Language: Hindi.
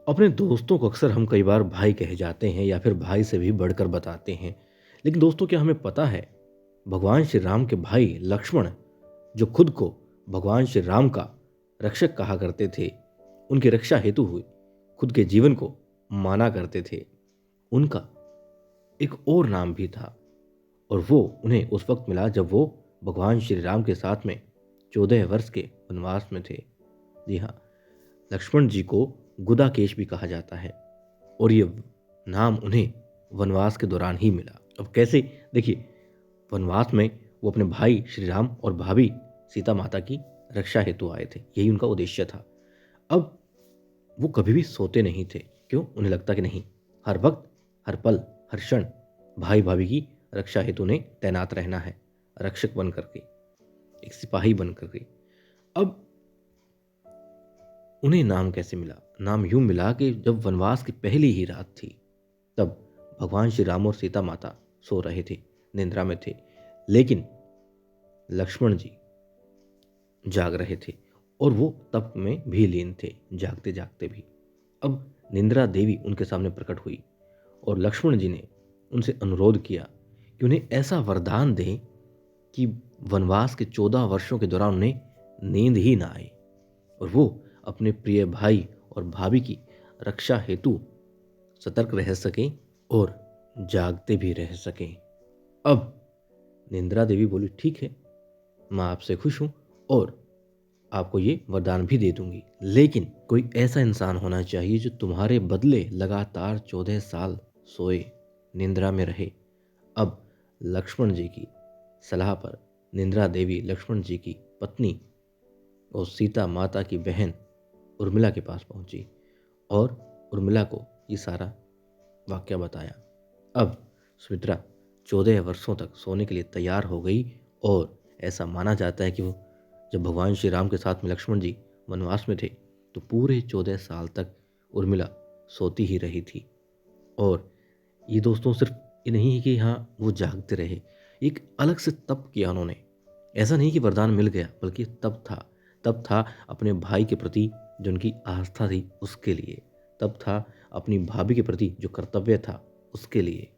अपने दोस्तों को अक्सर हम कई बार भाई कहे जाते हैं या फिर भाई से भी बढ़कर बताते हैं। लेकिन दोस्तों, क्या हमें पता है भगवान श्री राम के भाई लक्ष्मण, जो खुद को भगवान श्री राम का रक्षक कहा करते थे, उनकी रक्षा हेतु हुई खुद के जीवन को माना करते थे, उनका एक और नाम भी था। और वो उन्हें उस वक्त मिला जब वो भगवान श्री राम के साथ में 14 वर्ष के वनवास में थे। जी हाँ, लक्ष्मण जी को गुदाकेश भी कहा जाता है और ये नाम उन्हें वनवास के दौरान ही मिला। अब कैसे? देखिए, वनवास में वो अपने भाई श्री राम और भाभी सीता माता की रक्षा हेतु आए थे, यही उनका उद्देश्य था। अब वो कभी भी सोते नहीं थे। क्यों? उन्हें लगता कि नहीं, हर वक्त, हर पल, हर क्षण भाई भाभी की रक्षा हेतु उन्हें तैनात रहना है, रक्षक बन करके, एक सिपाही बन करके। अब उन्हें नाम कैसे मिला? नाम यूं मिला कि जब वनवास की पहली ही रात थी, तब भगवान श्री राम और सीता माता सो रहे थे, निद्रा में थे, लेकिन लक्ष्मण जी जाग रहे थे और वो तप में भी लीन थे, जागते जागते भी। अब निंद्रा देवी उनके सामने प्रकट हुई और लक्ष्मण जी ने उनसे अनुरोध किया कि उन्हें ऐसा वरदान दें कि वनवास के 14 वर्षों के दौरान उन्हें नींद ही ना आए और वो अपने प्रिय भाई और भाभी की रक्षा हेतु सतर्क रह सकें और जागते भी रह सकें। अब निंद्रा देवी बोली, ठीक है, मैं आपसे खुश हूं और आपको ये वरदान भी दे दूंगी, लेकिन कोई ऐसा इंसान होना चाहिए जो तुम्हारे बदले लगातार 14 साल सोए, निंद्रा में रहे। अब लक्ष्मण जी की सलाह पर निंद्रा देवी लक्ष्मण जी की पत्नी और सीता माता की बहन उर्मिला के पास पहुंची और उर्मिला को ये सारा वाक्य बताया। अब सुमित्रा 14 वर्षों तक सोने के लिए तैयार हो गई और ऐसा माना जाता है कि वो जब भगवान श्री राम के साथ में लक्ष्मण जी वनवास में थे तो पूरे 14 साल तक उर्मिला सोती ही रही थी। और ये दोस्तों सिर्फ ये नहीं है कि हाँ वो जागते रहे, एक अलग से तप किया उन्होंने। ऐसा नहीं कि वरदान मिल गया, बल्कि तप था अपने भाई के प्रति जो उनकी आस्था थी उसके लिए, तप था अपनी भाभी के प्रति जो कर्तव्य था उसके लिए।